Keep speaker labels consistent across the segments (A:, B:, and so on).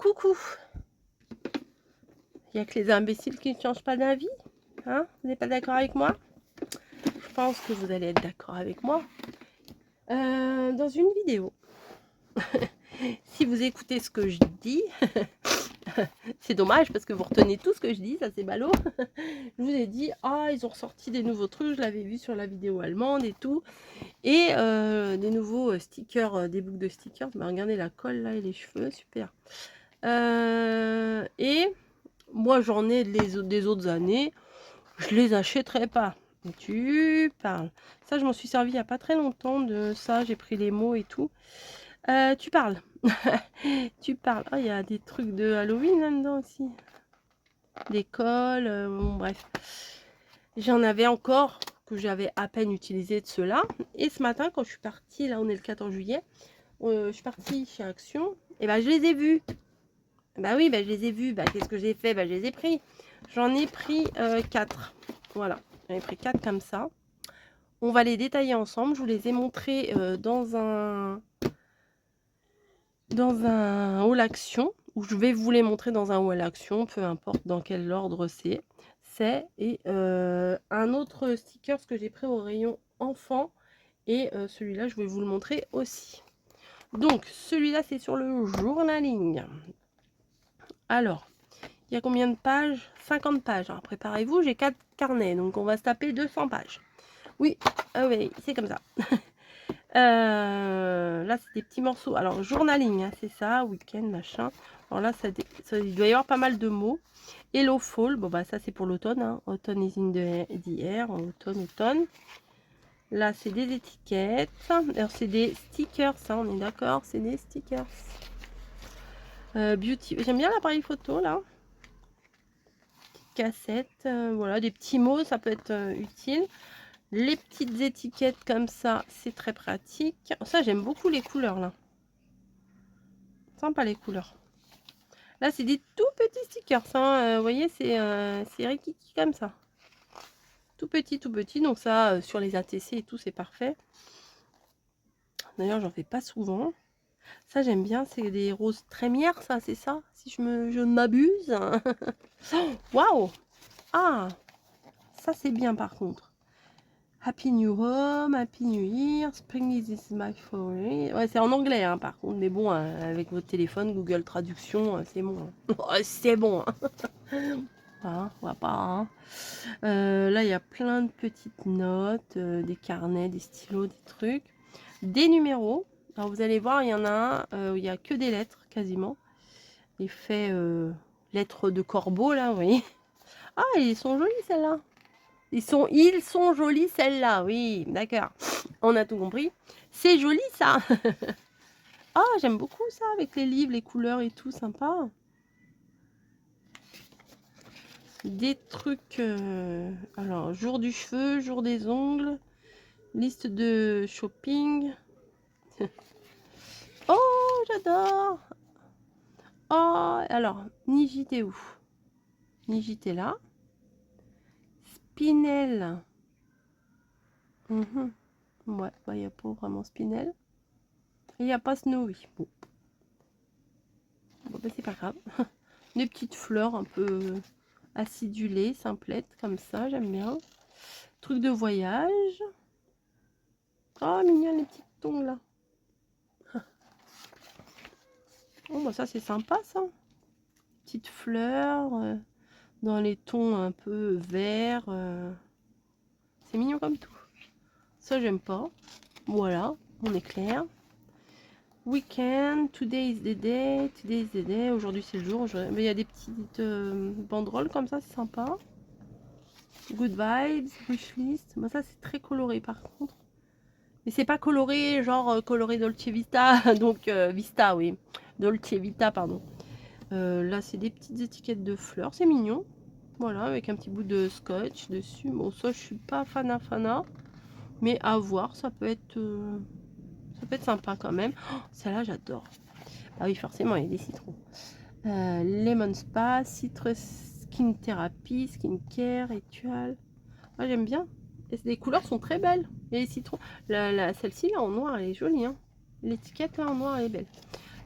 A: Coucou. Il n'y a que les imbéciles qui ne changent pas d'avis. Hein? Vous n'êtes pas d'accord avec moi? Je pense que vous allez être d'accord avec moi. Dans une vidéo, si vous écoutez ce que je dis, c'est dommage parce que vous retenez tout ce que je dis, ça c'est ballot. Je vous ai dit, ah, ils ont ressorti des nouveaux trucs, je l'avais vu sur la vidéo allemande et tout. Et des nouveaux stickers, des boucles de stickers. Mais regardez la colle là et les cheveux, super. Et moi j'en ai des autres années, je les achèterai pas. Et tu parles. Ça, je m'en suis servi il n'y a pas très longtemps de ça, j'ai pris les mots et tout. Tu parles. Tu parles. Oh, il y a des trucs de Halloween là-dedans aussi. Des cols, bon, bref. J'en avais encore que j'avais à peine utilisé de ceux-là. Et ce matin, quand je suis partie, là on est le 14 juillet, je suis partie chez Action, et ben je les ai vus. Bah oui, bah, je les ai vus. Bah, qu'est-ce que j'ai fait? Bah, je les ai pris. J'en ai pris 4. Voilà, j'en ai pris 4 comme ça. On va les détailler ensemble. Je vous les ai montrés dans un haul action. Ou je vais vous les montrer dans un haul action, peu importe dans quel ordre c'est. Et un autre sticker que j'ai pris au rayon enfant. Et celui-là, je vais vous le montrer aussi. Donc, celui-là, c'est sur le journaling. Alors, il y a combien de pages? 50 pages. Alors, préparez-vous, j'ai 4 carnets, donc on va se taper 200 pages. Oui, oui, c'est comme ça. Là, c'est des petits morceaux. Alors, journaling, hein, c'est ça, week-end, machin. Alors là, il doit y avoir pas mal de mots. Hello Fall, bon bah ça c'est pour l'automne. Hein. Autumn is in the air, automne. Là, c'est des étiquettes. Alors, c'est des stickers, ça, on est d'accord, c'est des stickers. Beauty, j'aime bien l'appareil photo, là. Cassette, voilà, des petits mots, ça peut être utile. Les petites étiquettes comme ça, c'est très pratique. Ça, j'aime beaucoup les couleurs, là. Sympa, les couleurs. Là, c'est des tout petits stickers, hein. Vous voyez, c'est rikiki comme ça. Tout petit, donc ça, sur les ATC et tout, c'est parfait. D'ailleurs, j'en fais pas souvent. Ça, j'aime bien, c'est des roses trémières, ça, c'est ça, si je ne m'abuse. Waouh! Ah! Ça, c'est bien, par contre. Happy New Home, Happy New Year, Spring is my favorite. Ouais, c'est en anglais, hein, par contre. Mais bon, avec votre téléphone, Google Traduction, c'est bon. Hein. C'est bon. Hein. Hein, on va pas. Hein. Là, il y a plein de petites notes, des carnets, des stylos, des trucs. Des numéros. Alors, vous allez voir, il y en a un où il n'y a que des lettres, quasiment. Il fait lettres de corbeau, là, vous voyez. Ah, ils sont jolis, celles-là. Ils sont jolis, celles-là, oui, d'accord. On a tout compris. C'est joli, ça. Ah, j'aime beaucoup ça, avec les livres, les couleurs et tout, sympa. Des trucs... alors, jour du cheveu, jour des ongles, liste de shopping. Oh, j'adore. Oh, alors, Niji, t'es où? Niji, t'es là. Spinel. Ouais, il n'y a pas vraiment Spinel. Il n'y a pas Snowy. Bon. Bon, bah, c'est pas grave. Des petites fleurs un peu acidulées, simplettes, comme ça, j'aime bien. Truc de voyage. Oh, mignon, les petites tongs, là. Oh, bah ça, c'est sympa, ça. Petites fleurs dans les tons un peu verts. C'est mignon comme tout. Ça, j'aime pas. Voilà, on est clair. Weekend, today is the day, aujourd'hui c'est le jour. Mais il y a des petites banderoles comme ça, c'est sympa. Good vibes, wishlist. Bah, ça c'est très coloré par contre. Mais c'est pas coloré, genre coloré Dolce Vita, donc Vista, oui. Dolce Vita, pardon. Là c'est des petites étiquettes de fleurs, c'est mignon. Voilà, avec un petit bout de scotch dessus. Bon, ça je suis pas fana. Mais à voir, ça peut être sympa quand même. Oh, celle-là, j'adore. Ah oui, forcément, il y a des citrons. Lemon Spa, Citrus Skin Therapy, Skincare, Étoile. Ah, j'aime bien. Et les couleurs sont très belles. Et les citrons. Celle-ci, là, en noir, elle est jolie. Hein. L'étiquette, là, en noir, elle est belle.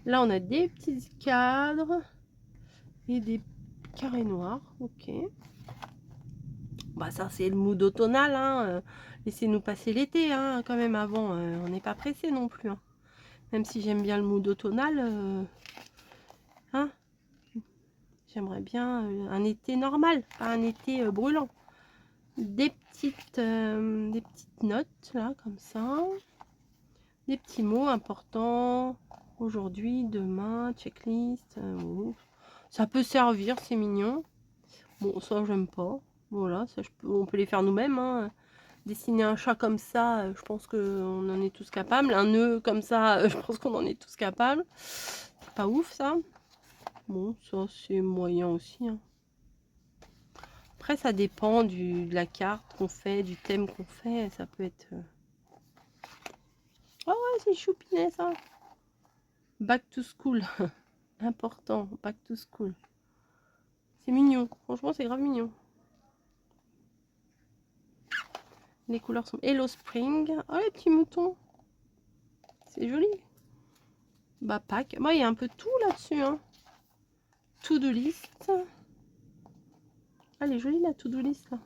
A: Là, on a des petits cadres et des carrés noirs. Ok. Bah ça, c'est le mood automnal. Hein. Laissez-nous passer l'été, hein, quand même, avant. On n'est pas pressé non plus. Hein. Même si j'aime bien le mood automnal. Hein. J'aimerais bien un été normal, pas un été brûlant. Des petites notes, là, comme ça. Des petits mots importants. Aujourd'hui, demain, checklist. Ça peut servir, c'est mignon. Bon, ça, j'aime pas. Voilà, ça, on peut les faire nous-mêmes. Hein. Dessiner un chat comme ça, je pense qu'on en est tous capables. Un nœud comme ça, je pense qu'on en est tous capables. Pas ouf, ça. Bon, ça, c'est moyen aussi. Hein. Après, ça dépend de la carte qu'on fait, du thème qu'on fait. Ça peut être... Oh ouais, c'est choupinet, ça. Back to school. Important, back to school. C'est mignon. Franchement, c'est grave mignon. Les couleurs sont Hello Spring. Oh, les petits moutons. C'est joli. Bah, Pâques. Bah, il y a un peu tout là-dessus. Hein. To-do list. Ah, elle est jolie, la to-do list, là.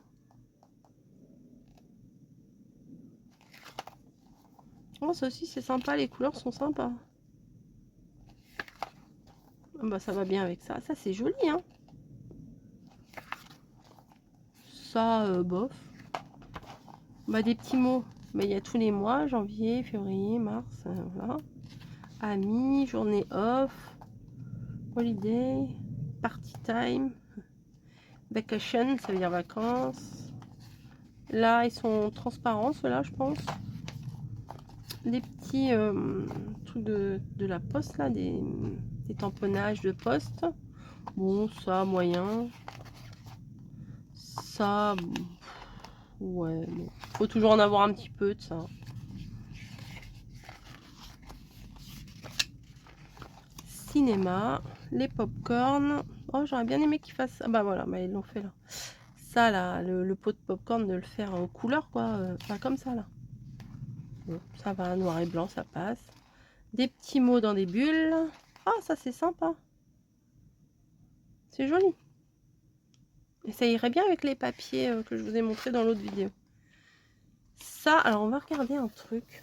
A: Oh, ça aussi, c'est sympa. Les couleurs sont sympas. Ah, bah, ça va bien avec ça. Ça, c'est joli, hein. Ça, bof. Bah, des petits mots. Bah, il y a tous les mois. Janvier, février, mars. Voilà. Amis, journée off. Holiday. Party time. Vacation, ça veut dire vacances. Là, ils sont transparents, ceux-là, je pense. Des petits trucs de la poste, là, des tamponnages de poste. Bon, ça, moyen. Ça, ouais, bon. Faut toujours en avoir un petit peu de ça. Cinéma, les pop-corn. Oh, j'aurais bien aimé qu'ils fassent ça. Bah voilà, bah, ils l'ont fait là. Ça, là, le pot de pop-corn, de le faire en couleur, quoi. Pas comme ça, là. Bon, ça va, noir et blanc, ça passe. Des petits mots dans des bulles. Ah, ça, c'est sympa. C'est joli. Et ça irait bien avec les papiers que je vous ai montré dans l'autre vidéo. Ça, alors on va regarder un truc.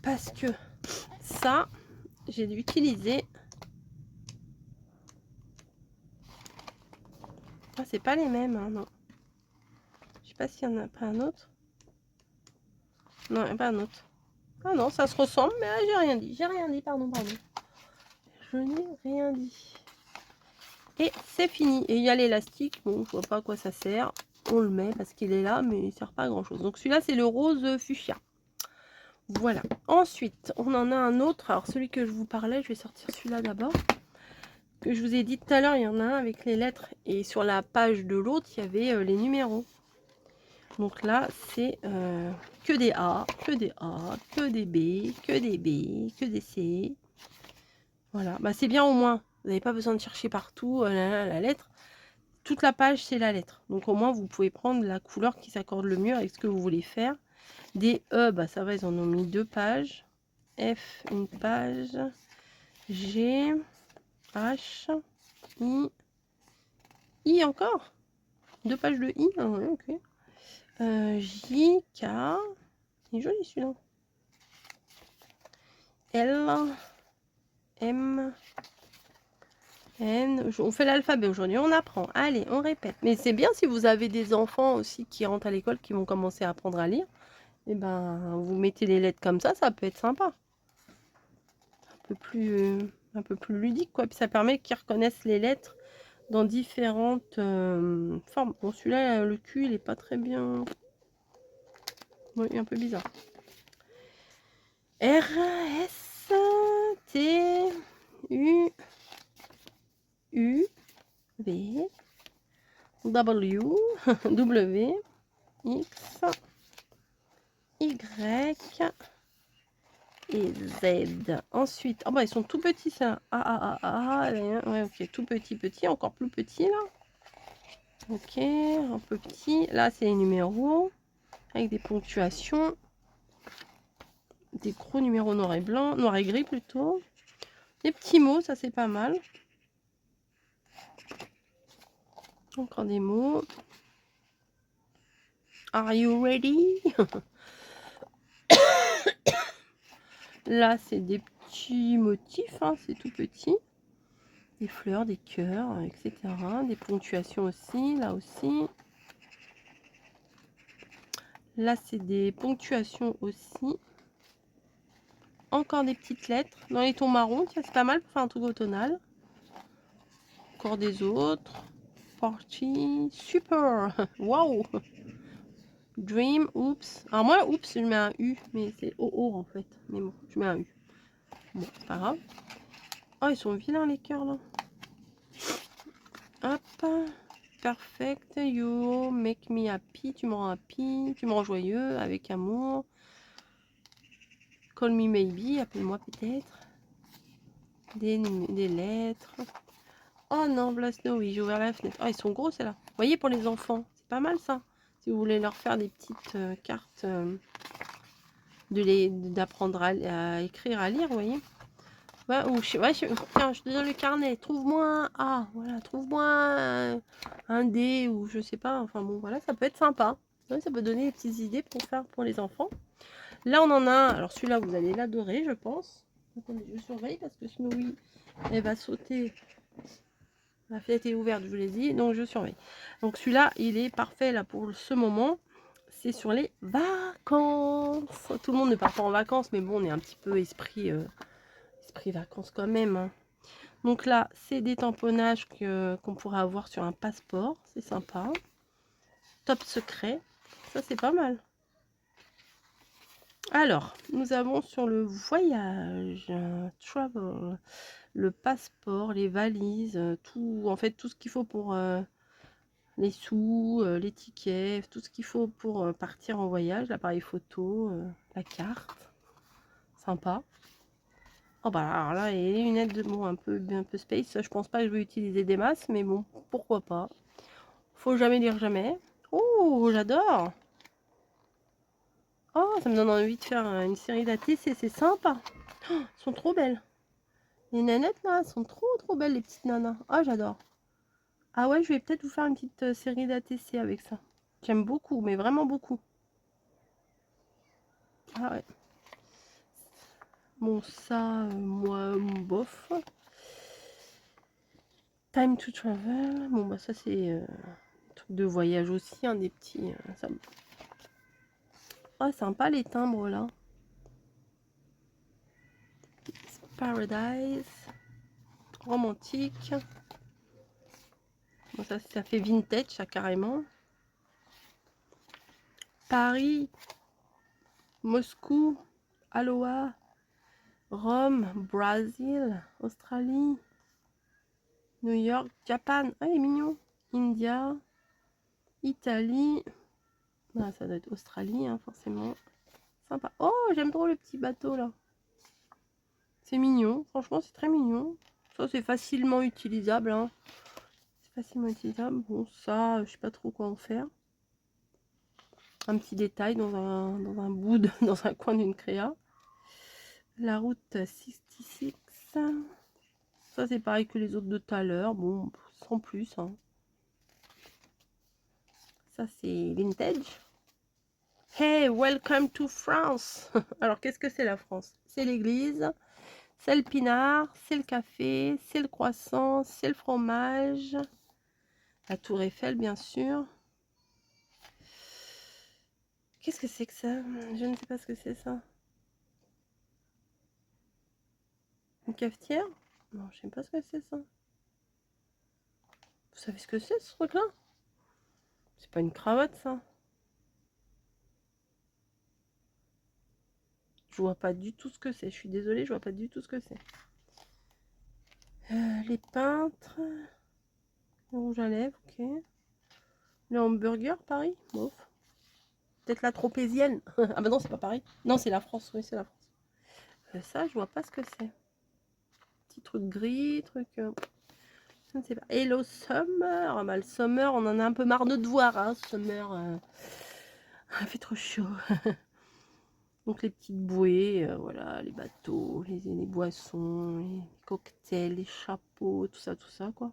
A: Parce que ça, j'ai utilisé. Ah, c'est pas les mêmes, hein, non. Je sais pas s'il y en a pas un autre. Non, il n'y a pas un autre. Ah non, ça se ressemble, mais j'ai rien dit. J'ai rien dit, pardon. Je n'ai rien dit. Et c'est fini. Et il y a l'élastique. Bon, je vois pas à quoi ça sert. On le met parce qu'il est là, mais il sert pas à grand chose. Donc celui-là, c'est le rose fuchsia. Voilà. Ensuite, on en a un autre. Alors celui que je vous parlais, je vais sortir celui-là d'abord. Que je vous ai dit tout à l'heure, il y en a un avec les lettres. Et sur la page de l'autre, il y avait les numéros. Donc là, c'est que des A, que des A, que des B, que des B, que des C. Voilà. Bah, c'est bien au moins. Vous n'avez pas besoin de chercher partout la lettre. Toute la page, c'est la lettre. Donc au moins, vous pouvez prendre la couleur qui s'accorde le mieux avec ce que vous voulez faire. Des E, bah, ça va, ils en ont mis 2 pages. F, une page. G, H, I encore. 2 pages de I. Ah ouais, ok. J, K. Il est joli celui-là. L, M, N. On fait l'alphabet aujourd'hui, on apprend. Allez, on répète. Mais c'est bien si vous avez des enfants aussi qui rentrent à l'école, qui vont commencer à apprendre à lire. Et ben, vous mettez les lettres comme ça peut être sympa. Un peu plus ludique, quoi. Puis ça permet qu'ils reconnaissent les lettres dans différentes formes. Bon, celui-là, le cul, il est pas très bien. Oui, il est un peu bizarre. R, S, T, U, V, W, W, X, Y et Z. Ensuite, oh bah ils sont tout petits ça. Ouais, ok, tout petit, encore plus petit là. Ok, un peu petit. Là, c'est les numéros avec des ponctuations. Des gros numéros noir et blanc, noir et gris plutôt. Des petits mots, ça c'est pas mal. Encore des mots. Are you ready? Là, c'est des petits motifs, hein, c'est tout petit. Des fleurs, des cœurs, etc. Des ponctuations aussi, là aussi. Là, c'est des ponctuations aussi. Encore des petites lettres dans les tons marrons. Tiens, c'est pas mal pour faire un truc automnal. Encore des autres. Party. Super. Waouh. Dream. Oups. Alors moi, oups, je mets un U. Mais c'est OO en fait. Mais bon, je mets un U. Bon, c'est pas grave. Oh, ils sont vilains les cœurs là. Hop. Perfect. You make me happy. Tu me rends happy. Tu me rends joyeux. Avec amour. Call me maybe. Appelle-moi peut-être. Des lettres. Oh non, Blasno, oui, j'ai ouvert la fenêtre. Oh, ils sont gros, ceux-là. Vous voyez, pour les enfants, c'est pas mal ça. Si vous voulez leur faire des petites cartes d'apprendre à écrire, à lire, vous voyez. Ouais, ou tiens, je te donne le carnet. Trouve-moi un A. Voilà, trouve-moi un D ou je sais pas. Enfin bon, voilà, ça peut être sympa. Ouais, ça peut donner des petites idées pour faire pour les enfants. Là, on en a un. Alors celui-là, vous allez l'adorer, je pense. Attendez, je surveille parce que sinon, oui, elle va sauter. La fenêtre est ouverte, je vous l'ai dit, donc je surveille. Donc celui-là, il est parfait là pour ce moment. C'est sur les vacances. Tout le monde ne part pas en vacances, mais bon, on est un petit peu esprit vacances quand même, hein. Donc là, c'est des tamponnages qu'on pourrait avoir sur un passeport. C'est sympa. Top secret. Ça, c'est pas mal. Alors, nous avons sur le voyage, travel, le passeport, les valises, tout, en fait, tout ce qu'il faut pour les sous, les tickets, tout ce qu'il faut pour partir en voyage, l'appareil photo, la carte. Sympa. Oh bah alors là, et les lunettes de bon, un peu space. Je pense pas que je vais utiliser des masses, mais bon, pourquoi pas. Faut jamais dire jamais. Oh, j'adore. Oh, ça me donne envie de faire une série d'ATC, c'est sympa. Oh, elles sont trop belles. Les nanettes là, elles sont trop belles les petites nanas. Oh, j'adore. Ah ouais, je vais peut-être vous faire une petite série d'ATC avec ça. J'aime beaucoup, mais vraiment beaucoup. Ah ouais. Bon, ça, moi, bof. Time to travel. Bon, bah ça, c'est un truc de voyage aussi, hein, des petits... ça... Oh, sympa les timbres, là. Paradise. Romantique. Bon, ça fait vintage, ça, carrément. Paris. Moscou. Aloha. Rome. Brésil. Australie. New York. Japan. Ah, il est mignon. India. Italie. Ah, ça doit être Australie, hein, forcément. Sympa. Oh, j'aime trop le petit bateau, là. C'est mignon. Franchement, c'est très mignon. Ça, c'est facilement utilisable, hein. C'est facilement utilisable. Bon, ça, je sais pas trop quoi en faire. Un petit détail dans un bout, dans un coin d'une créa. La route 66. Ça, c'est pareil que les autres de tout à l'heure. Bon, sans plus, hein. Ça, c'est vintage. Hey, welcome to France. Alors, qu'est-ce que c'est la France? C'est l'église, c'est le pinard, c'est le café, c'est le croissant, c'est le fromage. La tour Eiffel, bien sûr. Qu'est-ce que c'est que ça? Je ne sais pas ce que c'est ça. Une cafetière? Non, je sais pas ce que c'est ça. Vous savez ce que c'est ce truc-là? C'est pas une cravate ça. Je vois pas du tout ce que c'est. Je suis désolée, je vois pas du tout ce que c'est. Les peintres. Le rouge à lèvres, ok. Le hamburger, Paris? Bof. Peut-être la tropézienne. Ah bah non, c'est pas Paris. Non, c'est la France, oui, c'est la France. Ça, je vois pas ce que c'est. Petit truc gris, truc... je ne sais pas. Hello Summer. Ah bah, le Summer, on en a un peu marre de te voir, hein, Summer. Il fait trop chaud. Donc les petites bouées, voilà, les bateaux, les boissons, les cocktails, les chapeaux, tout ça quoi.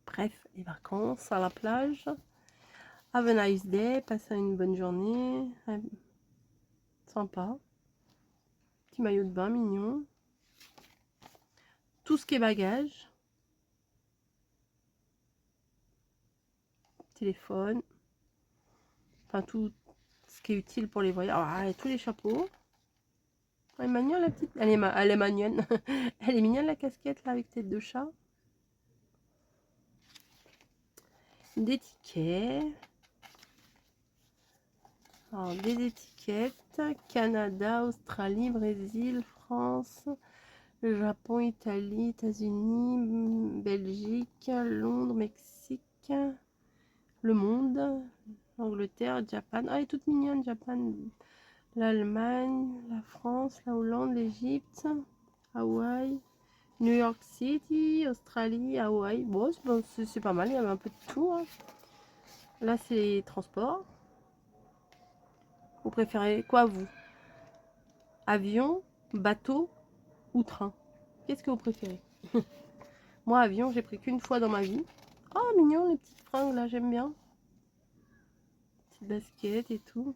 A: Bref, les vacances à la plage. Have a nice day, passez une bonne journée. Sympa. Petit maillot de bain mignon. Tout ce qui est bagage. Téléphone. Enfin, tout ce qui est utile pour les voyages. Ah, et tous les chapeaux. Elle est mignonne la petite. Elle est mignonne. Elle est mignonne la casquette là avec tête de chat. Des tickets. Alors, des étiquettes. Canada, Australie, Brésil, France, le Japon, Italie, États-Unis, Belgique, Londres, Mexique, le monde, l'Angleterre, Japan. Ah, elle est toute mignonne, Japan. L'Allemagne, la France, la Hollande, l'Égypte, Hawaï, New York City, Australie, Hawaï. Bon, c'est pas mal, il y avait un peu de tout. Hein. Là, c'est les transports. Vous préférez quoi, vous? Avion, bateau ou train? Qu'est-ce que vous préférez? Moi, avion, j'ai pris qu'une fois dans ma vie. Oh, mignon, les petites fringues, là, j'aime bien. Petites baskets et tout.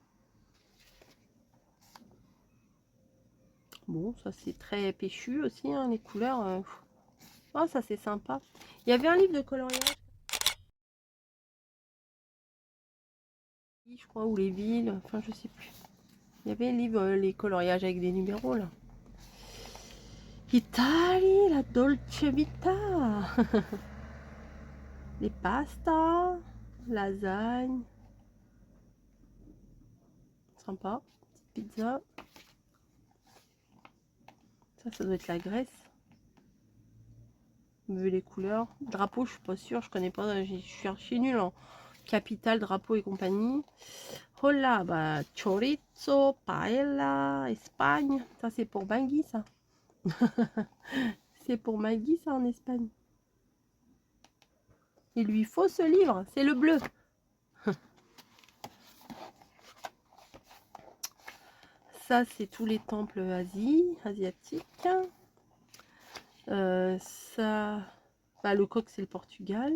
A: Bon, ça, c'est très péchu aussi, hein, les couleurs. Oh, ça, c'est sympa. Il y avait un livre de coloriage, je crois, ou les villes, enfin, je sais plus. Il y avait un livre, les coloriages avec des numéros, là. Italie, la Dolce Vita. Les pastas, lasagne. Sympa. Petite pizza. Ça doit être la Grèce. Vu les couleurs. Drapeau, je suis pas sûre, je connais pas. Je suis archi nulle en capitale, drapeau et compagnie. Oh là, bah, chorizo, paella, Espagne. Ça, c'est pour Maggie, ça. C'est pour Maggie, ça, en Espagne. Il lui faut ce livre, c'est le bleu. Ça, c'est tous les temples asiatiques. Ça, bah, le coq, c'est le Portugal.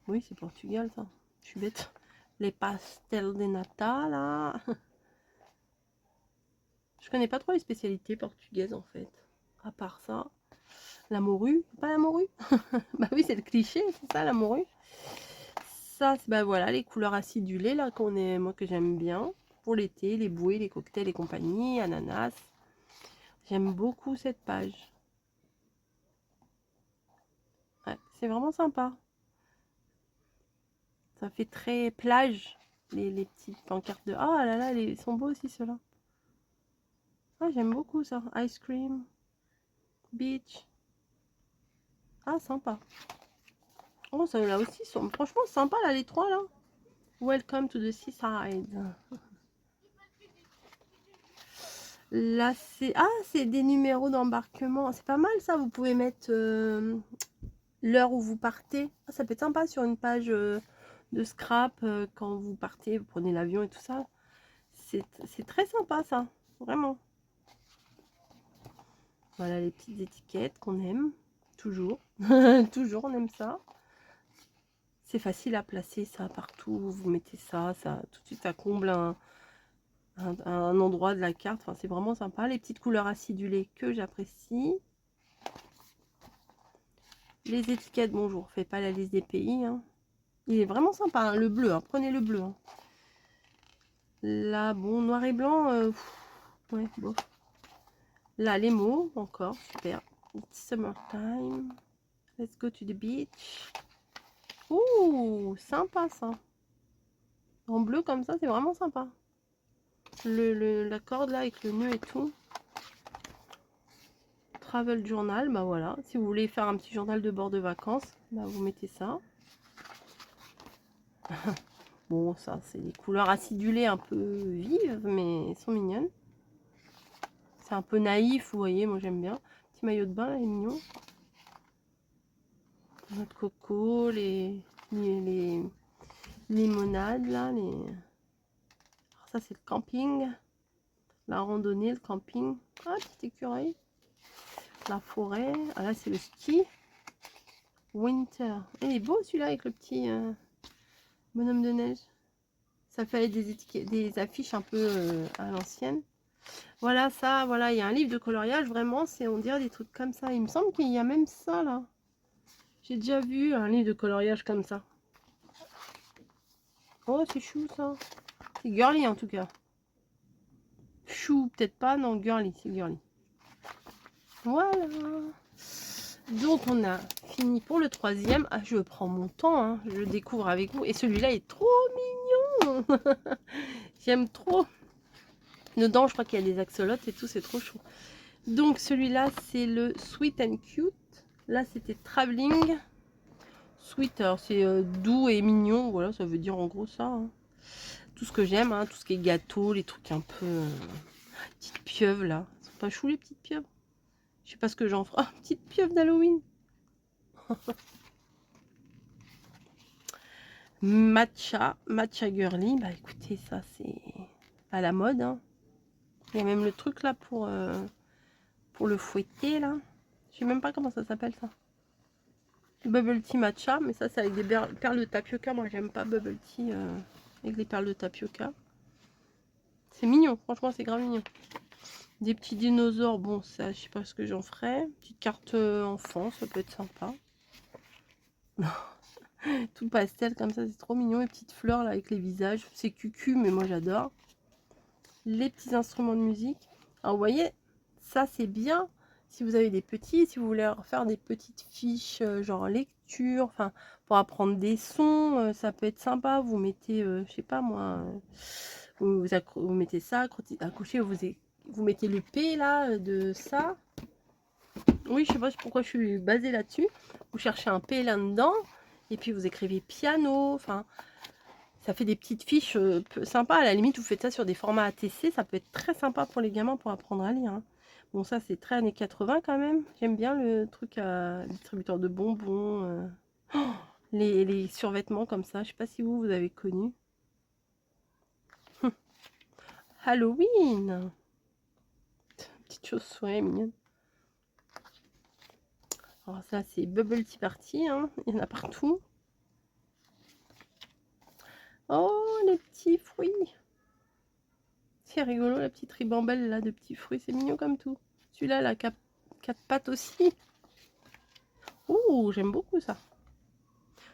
A: Oui, c'est Portugal, ça. Je suis bête. Les pastels de nata, là. Je connais pas trop les spécialités portugaises, en fait. À part ça. La morue. Pas la morue. Bah oui, c'est le cliché, c'est ça, la morue. Ça, bah voilà, les couleurs acidulées, là, moi, que j'aime bien. Pour l'été, les bouées, les cocktails et compagnie, ananas. J'aime beaucoup cette page. Ouais, c'est vraiment sympa. Ça fait très plage, les petites pancartes de... Ah là là, ils sont beaux aussi ceux-là. Ah, j'aime beaucoup ça. Ice cream, beach. Ah, sympa. Oh, ça là aussi sont franchement sympa là, les trois là. Welcome to the seaside. Là, c'est des numéros d'embarquement. C'est pas mal ça, vous pouvez mettre l'heure où vous partez. Ah, ça peut être sympa sur une page de scrap quand vous partez, vous prenez l'avion et tout ça. C'est très sympa ça, vraiment. Voilà les petites étiquettes qu'on aime, toujours. Toujours, on aime ça. C'est facile à placer ça partout. Vous mettez ça tout de suite, ça comble un endroit de la carte. Enfin, c'est vraiment sympa. Les petites couleurs acidulées que j'apprécie. Les étiquettes, bon, je vous refais pas la liste des pays. Hein. Il est vraiment sympa, hein, le bleu. Hein. Prenez le bleu. Hein. Là, bon, noir et blanc. Ouais, bon. Là, les mots, encore, super. It's summertime. Let's go to the beach. Ouh, sympa ça. En bleu comme ça, c'est vraiment sympa. La corde là avec le nœud et tout. Travel journal, bah voilà. Si vous voulez faire un petit journal de bord de vacances, bah vous mettez ça. Bon, ça, c'est des couleurs acidulées un peu vives, mais elles sont mignonnes. C'est un peu naïf, vous voyez, moi j'aime bien. Petit maillot de bain, là, il est mignon. Notre coco, les limonades, là, ça c'est le camping. La randonnée, le camping. Ah, petit écureuil. La forêt. Ah là, c'est le ski. Winter. Il est beau celui-là avec le petit bonhomme de neige. Ça fait des étiquettes, des affiches un peu à l'ancienne. Voilà, ça, voilà, il y a un livre de coloriage, vraiment, c'est, on dirait des trucs comme ça. Il me semble qu'il y a même ça, là. J'ai déjà vu un livre de coloriage comme ça. Oh, c'est chou, ça. C'est girly, en tout cas. Chou, peut-être pas, non, girly, c'est girly. Voilà. Donc, on a fini pour le 3e. Ah, je prends mon temps, hein, je le découvre avec vous. Et celui-là est trop mignon. J'aime trop. Dedans, je crois qu'il y a des axolotes et tout, c'est trop chou. Donc, celui-là, c'est le Sweet and Cute. Là, c'était Traveling. Sweet, alors c'est doux et mignon. Voilà, ça veut dire en gros ça. Hein. Tout ce que j'aime, hein, tout ce qui est gâteau, les trucs un peu... petites pieuvres, là. Elles sont pas chou, les petites pieuvres. Je sais pas ce que j'en ferai. Oh, petite pieuvre d'Halloween. Matcha girly. Bah écoutez, ça c'est à la mode. Hein. Il y a même le truc là pour le fouetter là. Je sais même pas comment ça s'appelle ça. Bubble tea matcha, mais ça c'est avec des perles de tapioca. Moi j'aime pas bubble tea avec les perles de tapioca. C'est mignon, franchement c'est grave mignon. Des petits dinosaures, bon ça je sais pas ce que j'en ferai. Petite carte enfant, ça peut être sympa. Tout pastel comme ça, c'est trop mignon. Les petites fleurs là avec les visages, c'est cucu mais moi j'adore. Les petits instruments de musique. Alors vous voyez, ça c'est bien si vous avez des petits, si vous voulez leur faire des petites fiches genre lecture, enfin pour apprendre des sons, ça peut être sympa. Vous mettez, je sais pas moi, vous mettez ça, accroché, vous mettez le P là de ça. Oui, je sais pas pourquoi je suis basée là-dessus. Vous cherchez un P là-dedans et puis vous écrivez piano, enfin. Ça fait des petites fiches sympas. À la limite, vous faites ça sur des formats ATC. Ça peut être très sympa pour les gamins pour apprendre à lire. Hein. Bon, ça, c'est très années 80 quand même. J'aime bien le truc à distributeur de bonbons. Oh, les survêtements comme ça. Je sais pas si vous avez connu. Halloween. Petite chauve-souris mignonne. Alors ça, c'est Bubble Tea Party. Hein. Il y en a partout. Oh, les petits fruits. C'est rigolo, la petite ribambelle là de petits fruits. C'est mignon comme tout. Celui-là, la 4 pattes aussi. Ouh, j'aime beaucoup ça.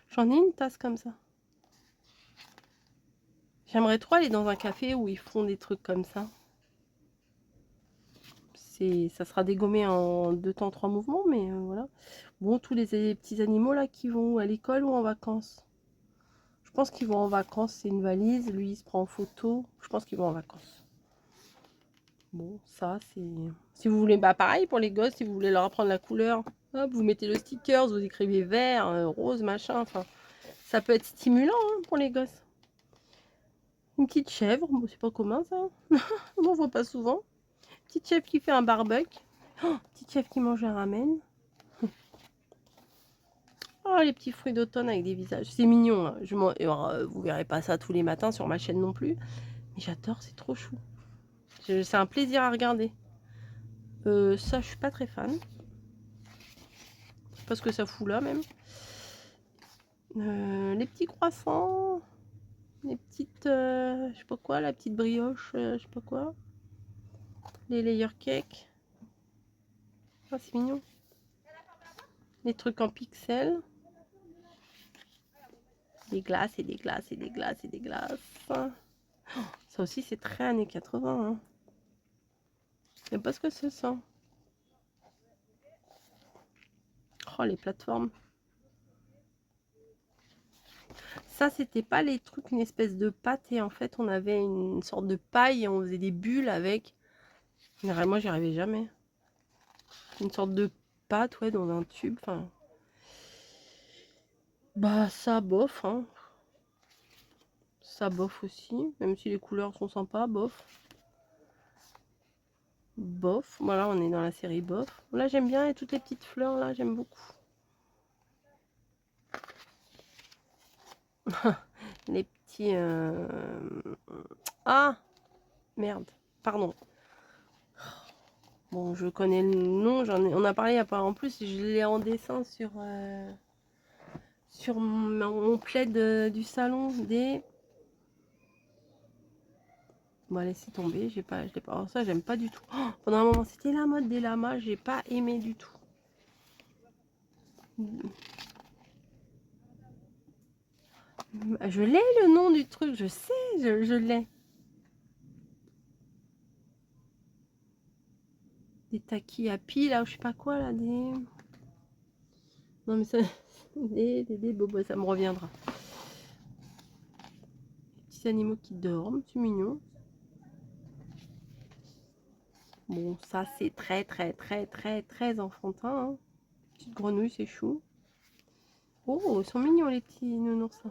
A: J'en ai une tasse comme ça. J'aimerais trop aller dans un café où ils font des trucs comme ça. Ça sera dégommé en 2 temps 3 mouvements, mais voilà. Bon, tous les petits animaux là qui vont à l'école ou en vacances. Je pense qu'ils vont en vacances, c'est une valise. Lui, il se prend en photo. Je pense qu'ils vont en vacances. Bon, ça, c'est... Si vous voulez, bah pareil pour les gosses, si vous voulez leur apprendre la couleur, hop, vous mettez le sticker, vous écrivez vert, rose, machin, enfin... Ça peut être stimulant hein, pour les gosses. Une petite chèvre, bon, c'est pas commun ça. On n'en voit pas souvent. Petite chèvre qui fait un barbecue. Oh, petite chèvre qui mange un ramen. Oh, les petits fruits d'automne avec des visages. C'est mignon. Hein. Alors, vous verrez pas ça tous les matins sur ma chaîne non plus. Mais j'adore, c'est trop chou. C'est un plaisir à regarder. Ça, je suis pas très fan. Parce que ça fout là même. Les petits croissants. Les petites... je sais pas quoi, la petite brioche, je sais pas quoi. Les layer cakes. Ah, c'est mignon. Les trucs en pixels. Des glaces et des glaces et des glaces et des glaces. Oh, ça aussi, c'est très années 80. Hein. Je sais pas ce que c'est ça. Oh, les plateformes. Ça, c'était pas les trucs, une espèce de pâte. Et en fait, on avait une sorte de paille et on faisait des bulles avec. Moi, j'y arrivais jamais. Une sorte de pâte, ouais, dans un tube. Enfin... Bah, ça, bof. Hein. Ça, bof aussi. Même si les couleurs sont sympas, bof. Bof. Voilà, on est dans la série bof. Là, j'aime bien. Et toutes les petites fleurs, là, j'aime beaucoup. Les petits... Ah, Merde. Pardon. Bon, je connais le nom, on a parlé en plus, je l'ai en dessin sur mon plaid du salon des... Bon, laissez tomber, je l'ai pas. Alors ça, j'aime pas du tout. Oh, pendant un moment, c'était la mode des lamas, j'ai pas aimé du tout. Je l'ai le nom du truc, je sais, je l'ai. Des taquis à pile, là, ou je sais pas quoi, là, des... Non, mais ça... Des bobos, ça me reviendra. Les petits animaux qui dorment, c'est mignon. Bon, ça, c'est très, très, très, très, très enfantin. Hein. Petite grenouille, c'est chou. Oh, ils sont mignons, les petits nounoursins.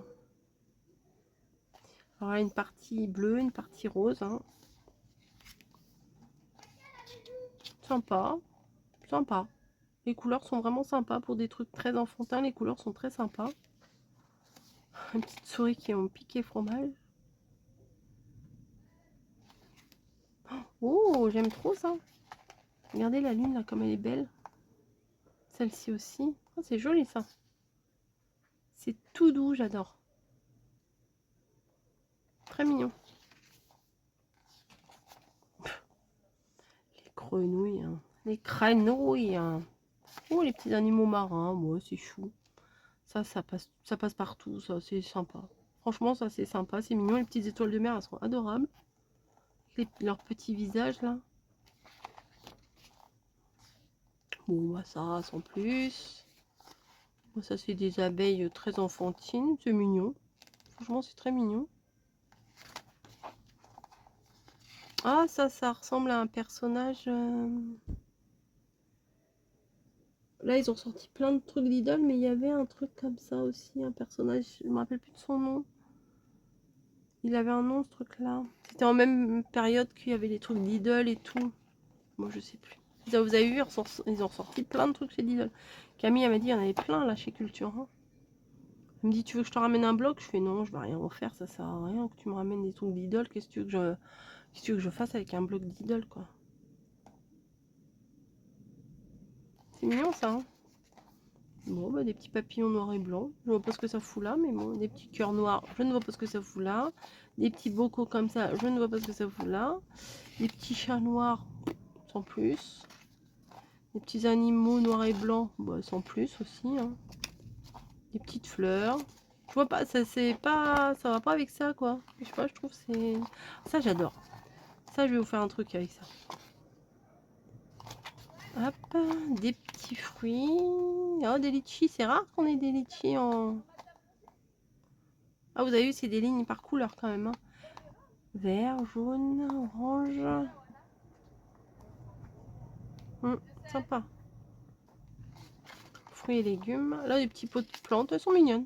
A: Alors là, une partie bleue, une partie rose. Hein. Sympa, sympa. Les couleurs sont vraiment sympas pour des trucs très enfantins. Les couleurs sont très sympas. Une petite souris qui ont piqué fromage. Oh, j'aime trop ça. Regardez la lune là, comme elle est belle. Celle-ci aussi. Oh, c'est joli ça. C'est tout doux, j'adore. Très mignon. Les grenouilles. Hein. Les grenouilles. Hein. Oh, les petits animaux marins. Moi, c'est chou. Ça passe partout. Ça, c'est sympa. Franchement, ça, c'est sympa. C'est mignon. Les petites étoiles de mer, elles sont adorables. Leurs petits visages là. Bon, bah ça, sans plus. Bon, ça, c'est des abeilles très enfantines. C'est mignon. Franchement, c'est très mignon. Ah, ça ressemble à un personnage. Là, ils ont sorti plein de trucs d'idole, mais il y avait un truc comme ça aussi. Un personnage, je me rappelle plus de son nom. Il avait un nom, ce truc-là. C'était en même période qu'il y avait des trucs d'idole et tout. Moi, je sais plus. Vous avez vu, ils ont sorti plein de trucs chez Lidl. Camille, elle m'a dit, il y en avait plein là chez Culture. Hein. Elle me dit, tu veux que je te ramène un bloc? Je fais, non, je vais rien en faire, ça sert à rien que tu me ramènes des trucs d'idole. Qu'est-ce que tu veux que je fasse avec un bloc d'idole, quoi? C'est mignon, ça, hein. Bon, bah, des petits papillons noirs et blancs. Je ne vois pas ce que ça fout là, mais bon, des petits cœurs noirs, je ne vois pas ce que ça fout là. Des petits bocaux comme ça, je ne vois pas ce que ça fout là. Des petits chats noirs, sans plus. Des petits animaux noirs et blancs, bah, sans plus aussi. Hein. Des petites fleurs. Je vois pas, ça va pas avec ça, quoi. Je sais pas, je trouve c'est... Ça, j'adore. Ça, je vais vous faire un truc avec ça. Hop, des petits fruits. Oh, des litchis, c'est rare qu'on ait des litchis en... Ah, vous avez vu, c'est des lignes par couleur quand même. Hein. Vert, jaune, orange. Sympa. Fruits et légumes. Là, des petits pots de plantes, elles sont mignonnes.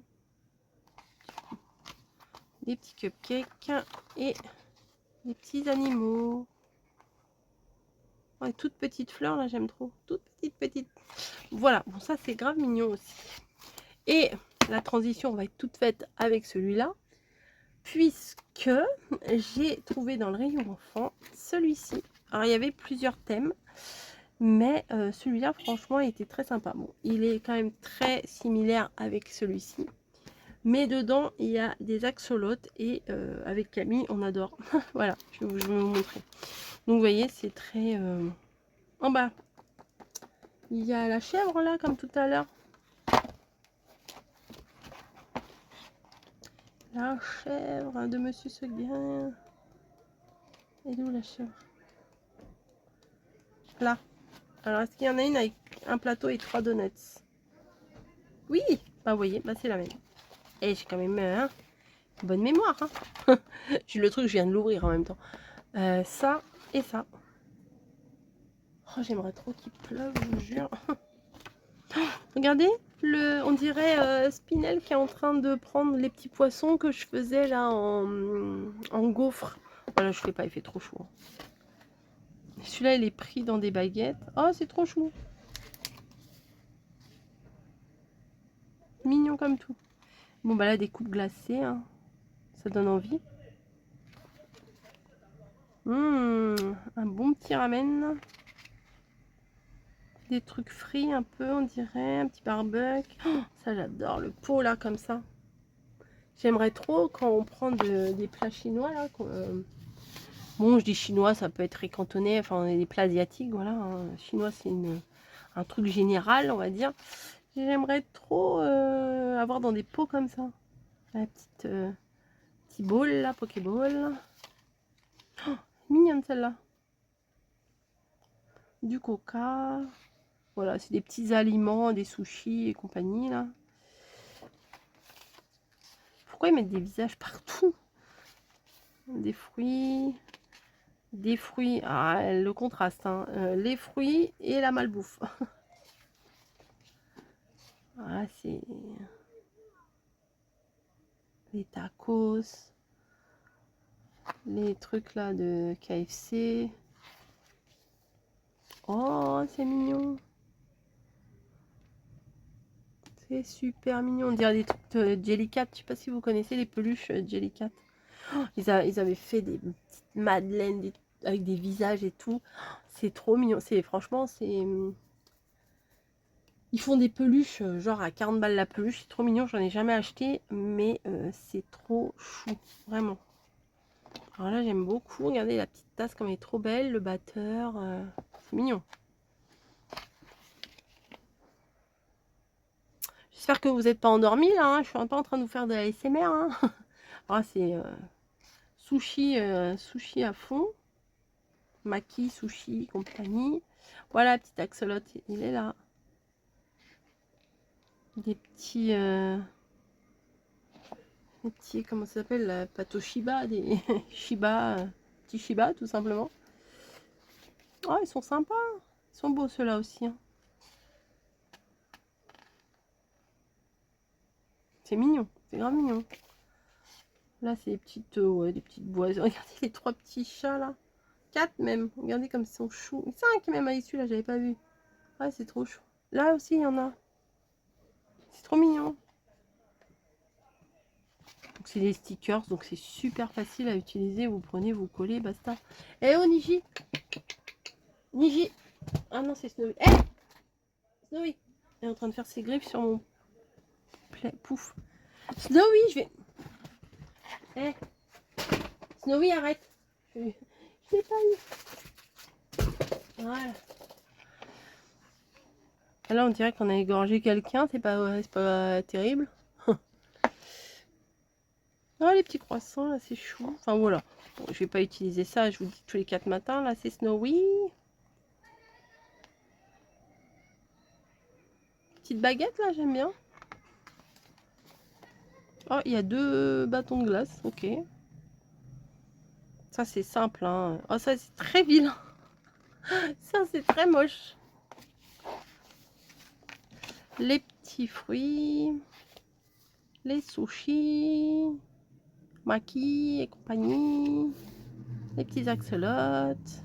A: Des petits cupcakes et des petits animaux. Ouais, toutes petites fleurs, là, j'aime trop. Toutes petites. Voilà, bon, ça, c'est grave mignon aussi. Et la transition va être toute faite avec celui-là. Puisque j'ai trouvé dans le rayon enfant celui-ci. Alors, il y avait plusieurs thèmes. Mais celui-là, franchement, il était très sympa. Bon, il est quand même très similaire avec celui-ci. Mais dedans, il y a des axolotes. Et avec Camille, on adore. Voilà, je vais vous montrer. Donc, vous voyez, c'est très... En bas, il y a la chèvre, là, comme tout à l'heure. La chèvre de Monsieur Seguin. Elle est où, la chèvre? Là. Alors, est-ce qu'il y en a une avec un plateau et 3 donuts? Oui. Bah, vous voyez, bah, c'est la même. Et j'ai quand même bonne mémoire. Hein. J'ai le truc, je viens de l'ouvrir en même temps. Ça et ça. Oh, j'aimerais trop qu'il pleuve, je vous jure. Regardez, on dirait Spinel qui est en train de prendre les petits poissons que je faisais là en gaufre. Voilà, je fais pas, il fait trop chaud. Celui-là, il est pris dans des baguettes. Oh, c'est trop chou. Mignon comme tout. Bon, bah là, des coupes glacées. Hein. Ça donne envie. Un bon petit ramen. Des trucs frits un peu, on dirait. Un petit barbecue. Oh, ça, j'adore. Le pot, là, comme ça. J'aimerais trop quand on prend des plats chinois, là. Bon, je dis chinois, ça peut être cantonais. Enfin, des plats asiatiques, voilà. Hein. Chinois, c'est un truc général, on va dire. J'aimerais trop avoir dans des pots comme ça. La petite... petit bol, là, Pokéball. Oh, mignonne, celle-là. Du coca. Voilà, c'est des petits aliments, des sushis et compagnie, là. Pourquoi ils mettent des visages partout? Des fruits. Des fruits. Ah, le contraste, hein. Les fruits et la malbouffe. Ah, c'est... Les tacos. Les trucs, là, de KFC. Oh, c'est mignon. C'est super mignon. On dirait des trucs de Jellycat. Je sais pas si vous connaissez les peluches Jellycat. Oh, ils avaient fait des petites madeleines avec des visages et tout. C'est trop mignon. Franchement, c'est... Ils font des peluches, genre à 40 balles la peluche. C'est trop mignon. J'en ai jamais acheté, mais c'est trop chou. Vraiment. Alors là, j'aime beaucoup. Regardez la petite tasse comme elle est trop belle. Le batteur. C'est mignon. J'espère que vous n'êtes pas endormis là. Hein. Je suis pas en train de vous faire de la ASMR. Hein. Ah, c'est sushi, sushi à fond. Maki, sushi, compagnie. Voilà, petit axolot, il est là. Des petits, comment ça s'appelle, la pâte au Shiba, des Shiba, petits Shiba tout simplement. Oh, ils sont sympas, ils sont beaux ceux-là aussi. Hein. C'est mignon, c'est grave mignon. Là, c'est des petites, ouais, des petites boisons. Regardez les 3 petits chats là. 4 même. Regardez comme ils sont choux. 5 même à l'issue là, j'avais pas vu. Ouais, c'est trop chou. Là aussi, il y en a. C'est trop mignon. Donc c'est des stickers, donc c'est super facile à utiliser. Vous prenez, vous collez, basta. Eh oh Niji, Niji. Ah non, c'est Snowy. Eh Snowy, elle est en train de faire ses griffes sur mon pouf. Snowy, je vais... Eh Snowy, arrête. Je l'ai pas eu. Voilà. Là, on dirait qu'on a égorgé quelqu'un. C'est pas terrible. Oh, les petits croissants, là, c'est chou. Enfin, voilà. Bon, je vais pas utiliser ça, je vous dis tous les 4 matins. Là, c'est Snowy. Petite baguette, là, j'aime bien. Oh, il y a 2 bâtons de glace. Ok. Ça, c'est simple. Hein. Oh, ça, c'est très vilain. Ça, c'est très moche. Les petits fruits. Les sushis. Maki et compagnie. Les petits axolotes.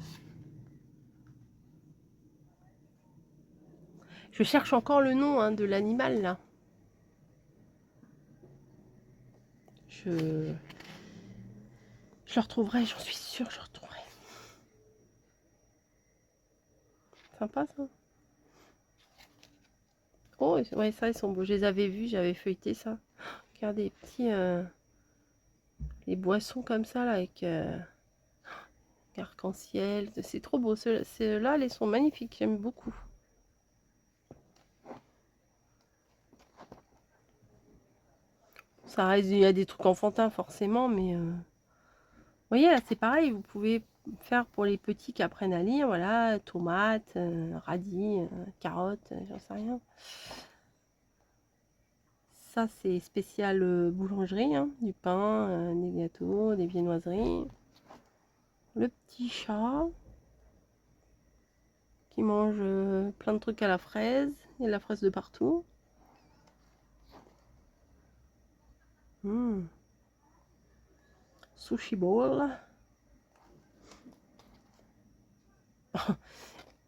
A: Je cherche encore le nom hein, de l'animal, là. Je le retrouverai, j'en suis sûre, je le retrouverai. Sympa, ça. Oh, ouais, ça, ils sont beaux. Je les avais vus, j'avais feuilleté ça. Regardez, les petits... les boissons comme ça, là, avec... arc-en-ciel. C'est trop beau. Ceux-là, ils sont magnifiques. J'aime beaucoup. Ça reste, il y a des trucs enfantins forcément, mais vous voyez là, c'est pareil. Vous pouvez faire pour les petits qui apprennent à lire. Voilà, tomates, radis, carottes, j'en sais rien. Ça, c'est spécial boulangerie, hein, du pain, des gâteaux, des viennoiseries. Le petit chat qui mange plein de trucs à la fraise. Il y a de la fraise de partout. Sushi bowl.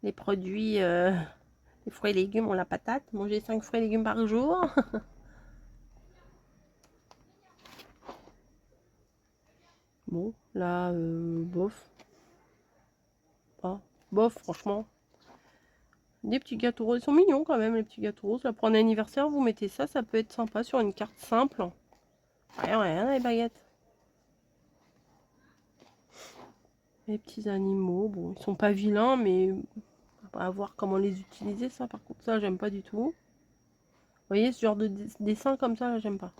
A: Les produits, les fruits et légumes ont la patate. Manger 5 fruits et légumes par jour. Bon, là, bof. pas. Bof, franchement. Des petits gâteaux roses. Ils sont mignons quand même, les petits gâteaux roses. Là, pour un anniversaire, vous mettez ça. Ça peut être sympa sur une carte simple. Rien, les baguettes. Les petits animaux. Bon, ils sont pas vilains, mais on va voir comment les utiliser. Ça, par contre, ça, j'aime pas du tout. Vous voyez, ce genre de dessin comme ça, j'aime pas.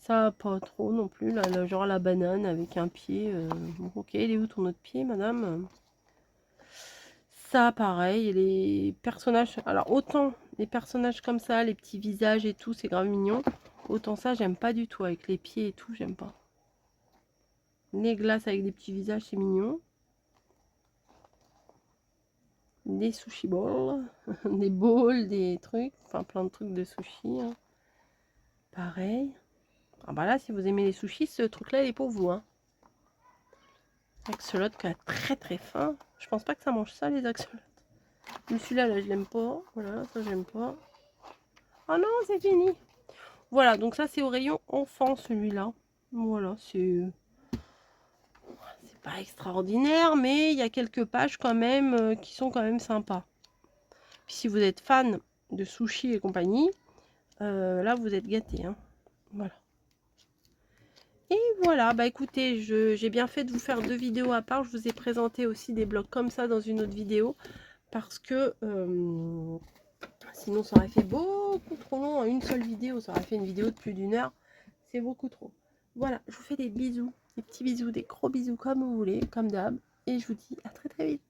A: Ça, pas trop non plus. Là, genre la banane avec un pied. Bon, ok, il est où ton autre pied, madame? Ça, pareil, les personnages, alors autant les personnages comme ça, les petits visages et tout, c'est grave mignon. Autant ça, j'aime pas du tout, avec les pieds et tout, j'aime pas. Les glaces avec des petits visages, c'est mignon. Des sushi balls, des bowls, des trucs, enfin plein de trucs de sushi. Hein. Pareil. Ah bah là, si vous aimez les sushis, ce truc-là, il est pour vous. Hein. Axolote qui a très très faim. Je pense pas que ça mange ça, les axolotes. Celui-là, là, je l'aime pas. Voilà, ça, j'aime pas. Oh non, c'est fini. Voilà, donc ça c'est au rayon enfant celui-là. Voilà, c'est pas extraordinaire, mais il y a quelques pages quand même qui sont quand même sympas. Puis si vous êtes fan de sushi et compagnie, là vous êtes gâtés. Hein. Voilà. Et voilà, bah écoutez, j'ai bien fait de vous faire 2 vidéos à part. Je vous ai présenté aussi des blocs comme ça dans une autre vidéo. Parce que sinon ça aurait fait beaucoup trop long en une seule vidéo. Ça aurait fait une vidéo de plus d'1 heure. C'est beaucoup trop. Voilà, je vous fais des bisous, des petits bisous, des gros bisous comme vous voulez, comme d'hab. Et je vous dis à très très vite.